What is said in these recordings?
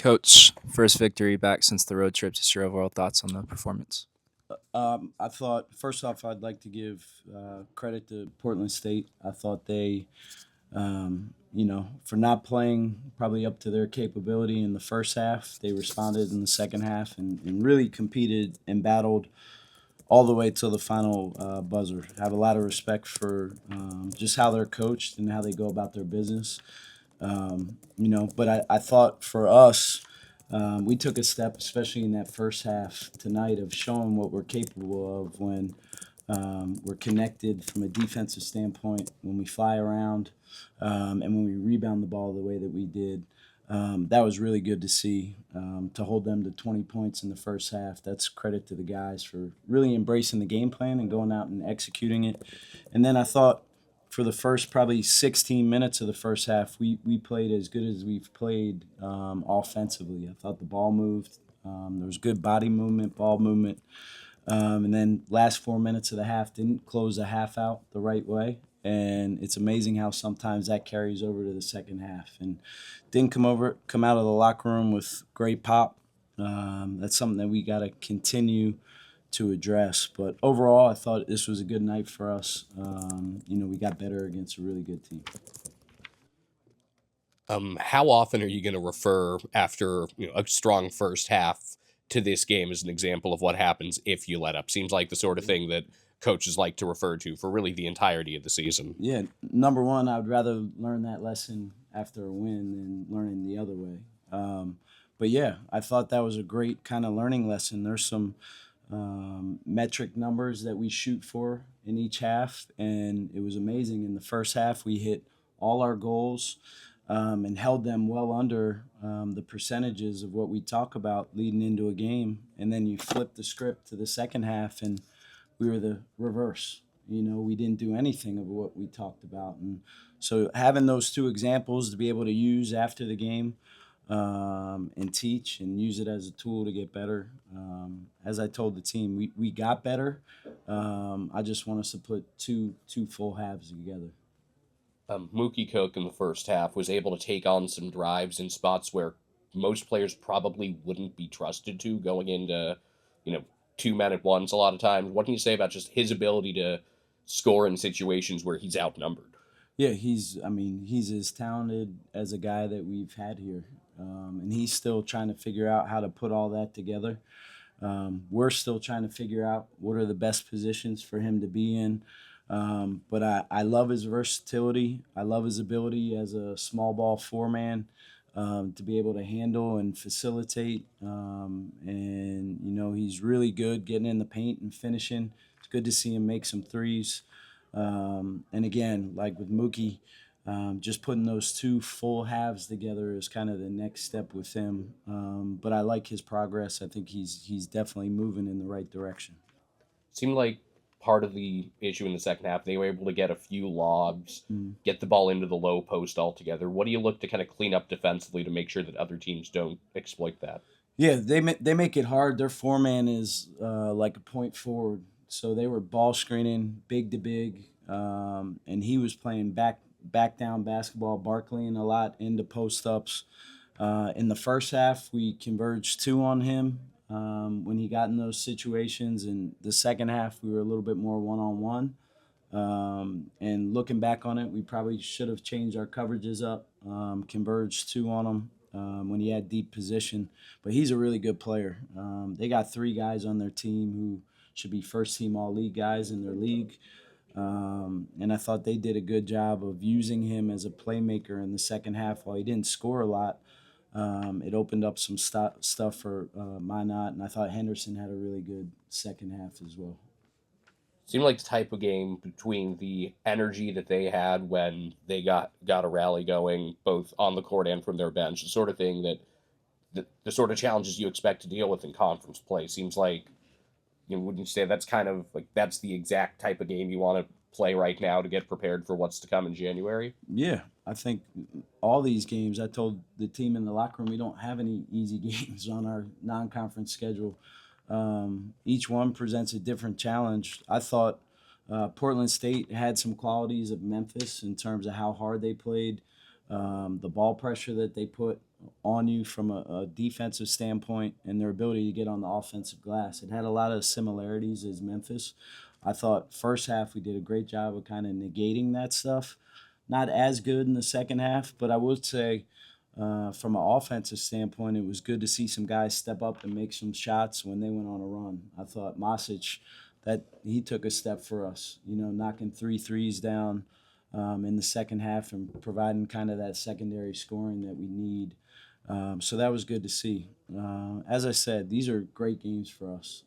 Coach, first victory back since the road trip. Just your overall thoughts on the performance. I thought, first off, I'd like to give credit to Portland State. I thought they, for not playing probably up to their capability in the first half, they responded in the second half and really competed and battled all the way till the final buzzer. I have a lot of respect for just how they're coached and how they go about their business. But I thought for us, we took a step, especially in that first half tonight, of showing what we're capable of when we're connected from a defensive standpoint, when we fly around, and when we rebound the ball the way that we did. That was really good to see. To hold them to 20 points in the first half, that's credit to the guys for really embracing the game plan and going out and executing it. And then I thought for the first probably 16 minutes of the first half, we played as good as we've played offensively. I thought the ball moved. There was good body movement, ball movement. And then last 4 minutes of the half didn't close the half out the right way. And it's amazing how sometimes that carries over to the second half. And didn't come out of the locker room with great pop. That's something that we got to continue to address. But overall, I thought this was a good night for us. We got better against a really good team. How often are you going to refer after a strong first half to this game as an example of what happens if you let up? Seems like the sort of thing that coaches like to refer to for really the entirety of the season. Yeah, number one, I would rather learn that lesson after a win than learning the other way. But yeah, I thought that was a great kind of learning lesson. There's some metric numbers that we shoot for in each half, and it was amazing. In the first half, we hit all our goals and held them well under the percentages of what we talk about leading into a game. And then you flip the script to the second half, and we were the reverse. We didn't do anything of what we talked about. And so having those two examples to be able to use after the game and teach and use it as a tool to get better. As I told the team, we got better. I just want us to put two full halves together. Mookie Cook in the first half was able to take on some drives in spots where most players probably wouldn't be trusted to going into, 2 men at once a lot of times. What can you say about just his ability to score in situations where he's outnumbered? Yeah, he's as talented as a guy that we've had here. And he's still trying to figure out how to put all that together. We're still trying to figure out what are the best positions for him to be in. But I love his versatility. I love his ability as a small ball four-man to be able to handle and facilitate. He's really good getting in the paint and finishing. It's good to see him make some threes. And again, like with Mookie, just putting those two full halves together is kind of the next step with him. But I like his progress. I think he's definitely moving in the right direction. Seemed like part of the issue in the second half, they were able to get a few lobs, Mm. get the ball into the low post altogether. What do you look to kind of clean up defensively to make sure that other teams don't exploit that? Yeah, they make it hard. Their four-man is like a point forward, so they were ball screening big to big, and he was playing back down basketball, Barkleying a lot into post ups. In the first half, we converged two on him when he got in those situations. In the second half, we were a little bit more one on one. And looking back on it, we probably should have changed our coverages up, converged two on him when he had deep position. But he's a really good player. They got three guys on their team who should be first team all league guys in their league. And I thought they did a good job of using him as a playmaker in the second half. While he didn't score a lot, it opened up some stuff for Minot, and I thought Henderson had a really good second half as well. Seemed like the type of game between the energy that they had when they got a rally going, both on the court and from their bench, the sort of thing that the sort of challenges you expect to deal with in conference play. Seems like, wouldn't you say that's kind of like that's the exact type of game you want to play right now to get prepared for what's to come in January? Yeah, I think all these games, I told the team in the locker room, we don't have any easy games on our non-conference schedule. Each one presents a different challenge. I thought Portland State had some qualities of Memphis in terms of how hard they played, the ball pressure that they put on you from a defensive standpoint and their ability to get on the offensive glass. It had a lot of similarities as Memphis. I thought first half we did a great job of kind of negating that stuff. Not as good in the second half, but I would say from an offensive standpoint, it was good to see some guys step up and make some shots when they went on a run. I thought Masic, that he took a step for us, knocking 3 threes down in the second half and providing kind of that secondary scoring that we need. So that was good to see. As I said, these are great games for us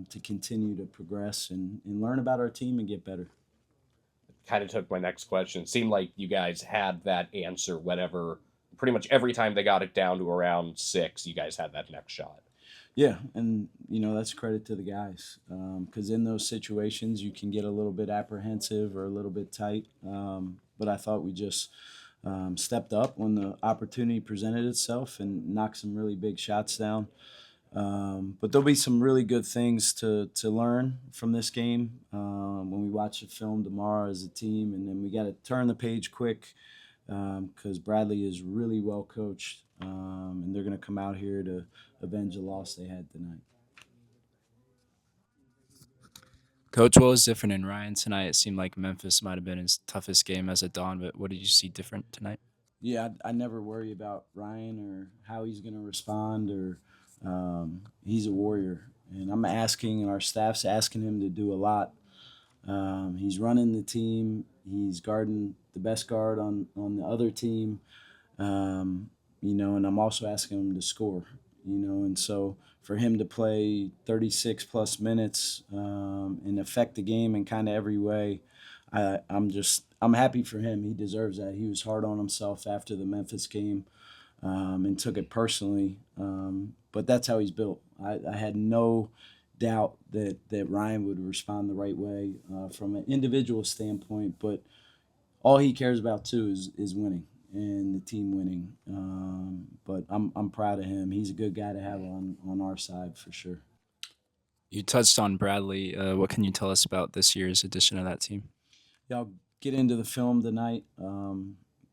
to continue to progress and learn about our team and get better. Kind of took my next question. It seemed like you guys had that answer whenever, pretty much every time they got it down to around 6, you guys had that next shot. Yeah, and that's credit to the guys because in those situations you can get a little bit apprehensive or a little bit tight. But I thought we just stepped up when the opportunity presented itself and knocked some really big shots down. But there'll be some really good things to learn from this game when we watch the film tomorrow as a team, and then we got to turn the page quick because Bradley is really well coached, and they're going to come out here to avenge the loss they had tonight. Coach, what was different in Ryan tonight? It seemed like Memphis might have been his toughest game as a Don, but what did you see different tonight? Yeah, I never worry about Ryan or how he's going to respond, or he's a warrior, and I'm asking, and our staff's asking him to do a lot. He's running the team. He's guarding the best guard on the other team, and I'm also asking him to score, and so for him to play 36 plus minutes and affect the game in kind of every way, I'm happy for him. He deserves that. He was hard on himself after the Memphis game and took it personally, but that's how he's built. I had no doubt that Ryan would respond the right way from an individual standpoint, but all he cares about too is winning and the team winning. But I'm proud of him. He's a good guy to have on our side for sure. You touched on Bradley. What can you tell us about this year's edition of that team? Yeah, I'll get into the film tonight.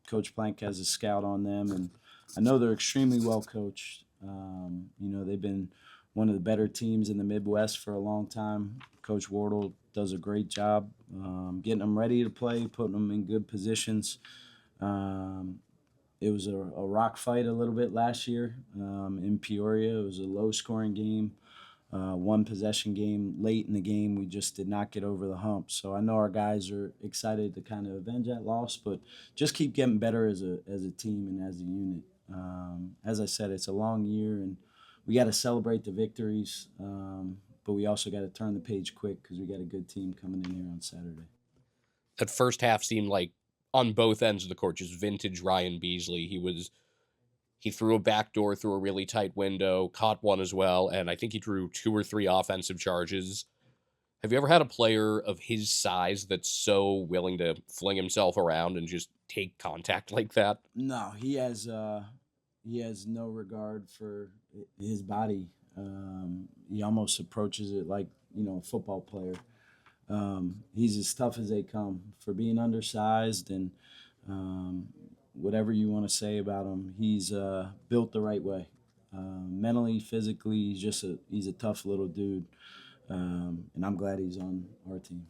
Coach Plank has a scout on them, and I know they're extremely well coached. They've been one of the better teams in the Midwest for a long time. Coach Wardle does a great job getting them ready to play, putting them in good positions. It was a rock fight a little bit last year in Peoria. It was a low-scoring game, one possession game. Late in the game, we just did not get over the hump. So I know our guys are excited to kind of avenge that loss, but just keep getting better as a team and as a unit. As I said, it's a long year, and we got to celebrate the victories, but we also got to turn the page quick because we got a good team coming in here on Saturday. That first half seemed like on both ends of the court, just vintage Ryan Beasley. He threw a backdoor through a really tight window, caught one as well, and I think he drew 2 or 3 offensive charges. Have you ever had a player of his size that's so willing to fling himself around and just take contact like that? No, he has no regard for his body. He almost approaches it like a football player. He's as tough as they come for being undersized, and whatever you want to say about him, he's built the right way. Mentally, physically, he's a tough little dude, and I'm glad he's on our team.